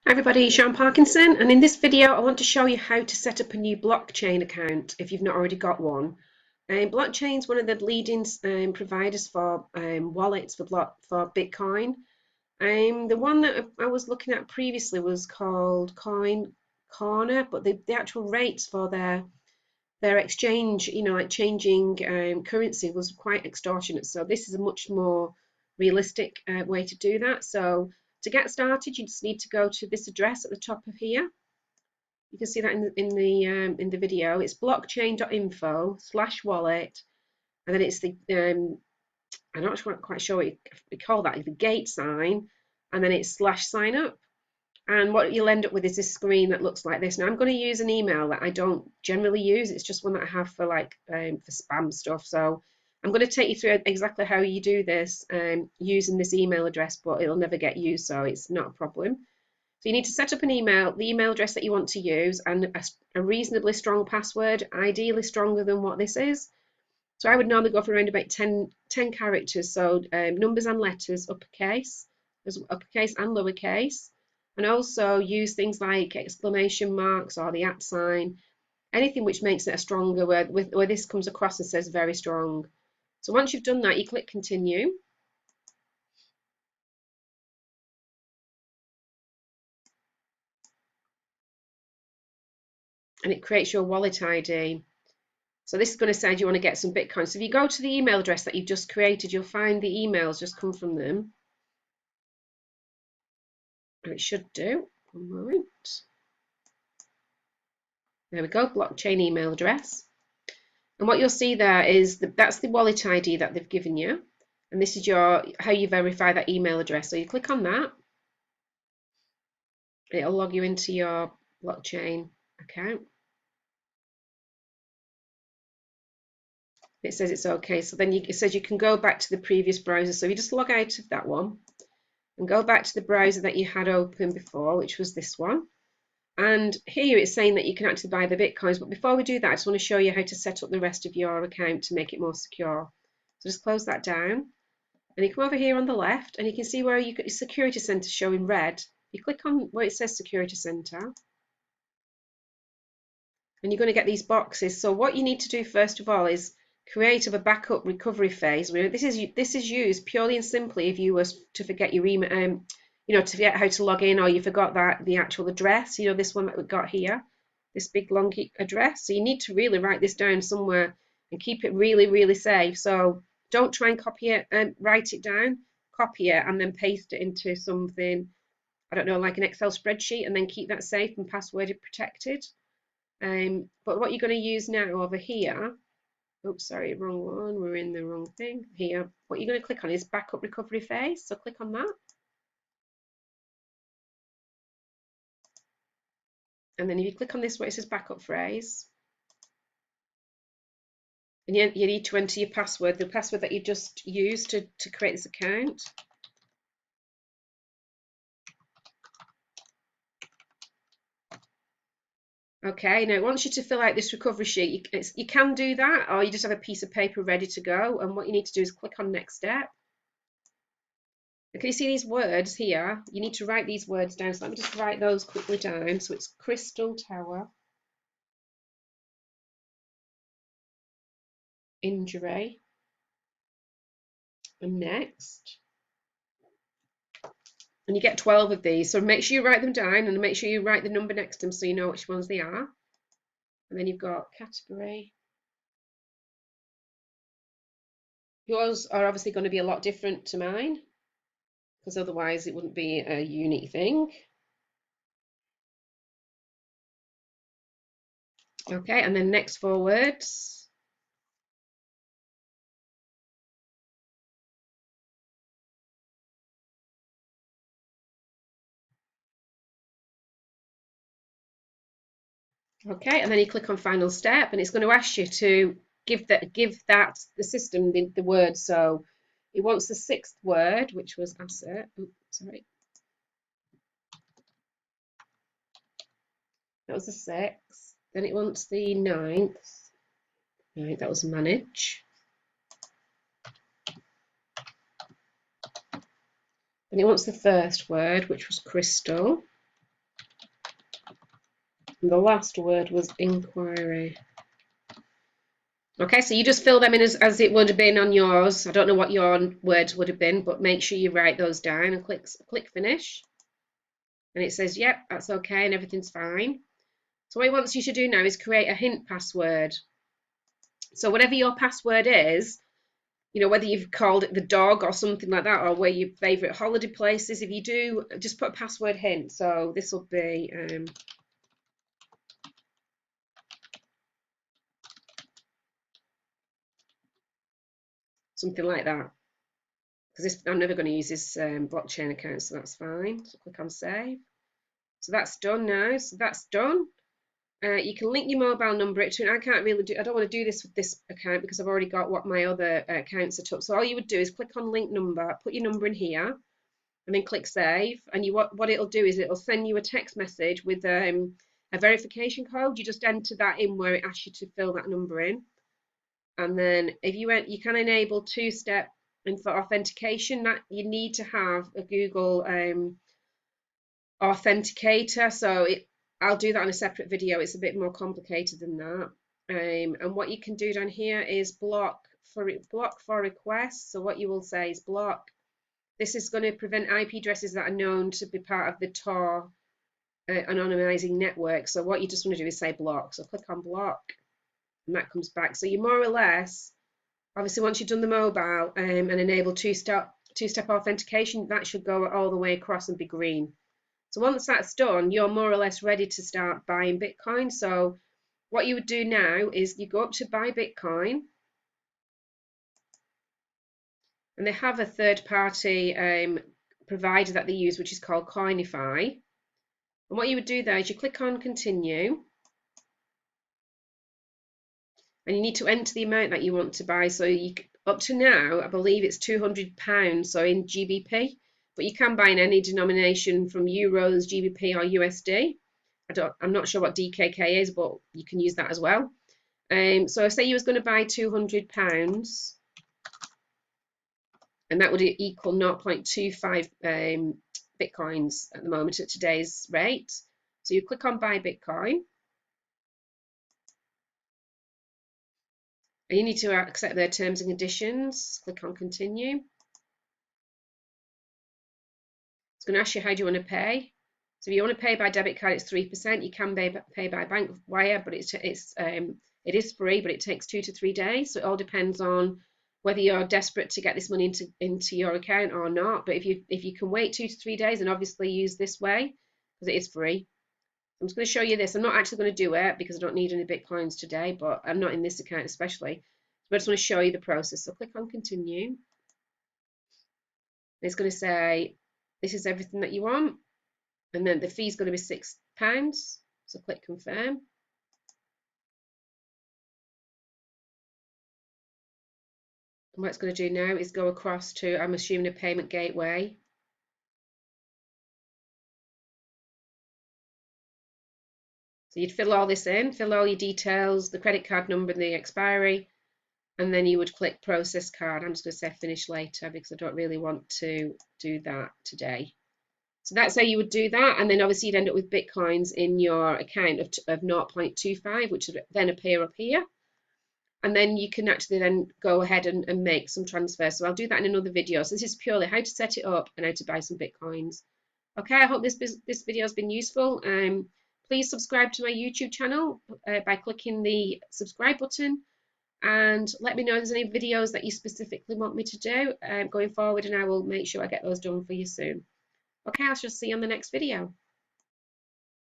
Hi everybody, Sean Parkinson, and in this video I want to show you how to set up a new blockchain account if you've not already got one. Blockchain is one of the leading providers for wallets for Bitcoin. The one that I was looking at previously was called Coin Corner, but the actual rates for their exchange, like changing currency, was quite extortionate. So this is a much more realistic way to do that. So to get started, you just need to go to this address at the top of here. You can see that in the video. It's blockchain.info/wallet, and then it's the I'm not quite sure what you call that, the gate sign, and then it's /sign up. And what you'll end up with is this screen that looks like this. Now I'm going to use an email that I don't generally use. It's just one that I have for for spam stuff. So I'm going to take you through exactly how you do this using this email address, but it'll never get used, so it's not a problem. So you need to set up the email address that you want to use, and a reasonably strong password, ideally stronger than what this is. So I would normally go for around about 10 characters, so numbers and letters, uppercase and lowercase, and also use things like exclamation marks or the @ sign, anything which makes it a stronger word, where this comes across and says very strong. So once you've done that, you click continue. And it creates your wallet ID. So this is going to say you want to get some Bitcoin. So if you go to the email address that you've just created, you'll find the emails just come from them. And it should do. One moment. There we go, blockchain email address. And what you'll see there is that's the wallet ID that they've given you. And this is how you verify that email address. So you click on that. It'll log you into your blockchain account. It says it's okay. So then it says you can go back to the previous browser. So you just log out of that one and go back to the browser that you had open before, which was this one. And here it's saying that you can actually buy the Bitcoins. But before we do that, I just want to show you how to set up the rest of your account to make it more secure. So just close that down. And you come over here on the left, and you can see where you got your Security Center showing red. You click on where it says Security Center, and you're going to get these boxes. So what you need to do first of all is create a backup recovery phase. This is used purely and simply if you were to forget your email, to forget how to log in, or you forgot the actual address. This one that we've got here, this big long address. So you need to really write this down somewhere and keep it really, really safe. So don't try and copy it and write it down. Copy it and then paste it into something, I don't know, like an Excel spreadsheet, and then keep that safe and password protected. But what you're going to use now over here, oops, sorry, wrong one, we're in the wrong thing here. What you're going to click on is backup recovery phase, so click on that. And then if you click on this where it says backup phrase, and you need to enter your password, the password that you just used to create this account. Okay, now it wants you to fill out this recovery sheet. You can do that, or you just have a piece of paper ready to go. And what you need to do is click on next step. And can you see these words here? You need to write these words down. So let me just write those quickly down. So it's Crystal Tower injury. And next. And you get 12 of these. So make sure you write them down, and make sure you write the number next to them so you know which ones they are. And then you've got category. Yours are obviously going to be a lot different to mine, because otherwise it wouldn't be a unique thing. Okay, and then next 4 words. Okay, and then you click on final step, and it's going to ask you to give the system the word. So it wants the 6th word, which was asset. Oops, sorry. That was the 6th. Then it wants the 9th. Right, that was manage. And it wants the 1st word, which was crystal. And the last word was inquiry. Okay, so you just fill them in as it would have been on yours. I don't know what your words would have been, but make sure you write those down and click finish. And it says, yep, that's okay and everything's fine. So what it wants you to do now is create a hint password. So whatever your password is, you know, whether you've called it the dog or something like that, or where your favourite holiday places, if you do, just put a password hint. So this will be something like that. Because I'm never going to use this blockchain account, so that's fine. So click on save. So that's done now. So that's done. You can link your mobile number to it. I can't really do. I don't want to do this with this account because I've already got what my other account set up. So all you would do is click on link number, put your number in here, and then click save. And what it'll do is it'll send you a text message with a verification code. You just enter that in where it asks you to fill that number in, and then if you can enable two-step authentication. That you need to have a Google authenticator. So I'll do that on a separate video. It's a bit more complicated than that. And what you can do down here is block for requests. So what you will say is block. This is going to prevent IP addresses that are known to be part of the Tor anonymizing network. So what you just want to do is say block. So click on block, and that comes back. So you more or less, obviously, once you've done the mobile and enable two-step authentication, that should go all the way across and be green. So once that's done, you're more or less ready to start buying Bitcoin. So what you would do now is you go up to buy Bitcoin, and they have a third-party provider that they use, which is called Coinify. And what you would do there is you click on continue, and you need to enter the amount that you want to buy. So up to now, I believe it's £200, so in GBP, but you can buy in any denomination from euros, GBP, or USD. I'm not sure what DKK is, but you can use that as well. So say you was going to buy £200, and that would equal 0.25 Bitcoins at the moment at today's rate. So you click on buy Bitcoin, and you need to accept their terms and conditions. Click on continue. It's going to ask you how do you want to pay. So if you want to pay by debit card, it's 3%. You can pay by bank wire, but it is free, but it takes 2 to 3 days. So it all depends on whether you're desperate to get this money into your account or not. But if you can wait 2 to 3 days, and obviously use this way because it is free. I'm just going to show you this. I'm not actually going to do it because I don't need any Bitcoins today, but I'm not in this account especially. But I just want to show you the process. So click on continue. It's going to say, this is everything that you want. And then the fee is going to be £6. So click confirm. And what it's going to do now is go across to, I'm assuming, a payment gateway. So you'd fill all this in, fill all your details, the credit card number and the expiry, and then you would click process card. I'm just going to say finish later because I don't really want to do that today. So that's how you would do that, and then obviously you'd end up with Bitcoins in your account of 0.25, which would then appear up here. And then you can actually then go ahead and make some transfers. So I'll do that in another video. So this is purely how to set it up and how to buy some Bitcoins. Okay, I hope this video has been useful. Please subscribe to my YouTube channel by clicking the subscribe button, and let me know if there's any videos that you specifically want me to do going forward, and I will make sure I get those done for you soon. Okay, I shall see you on the next video.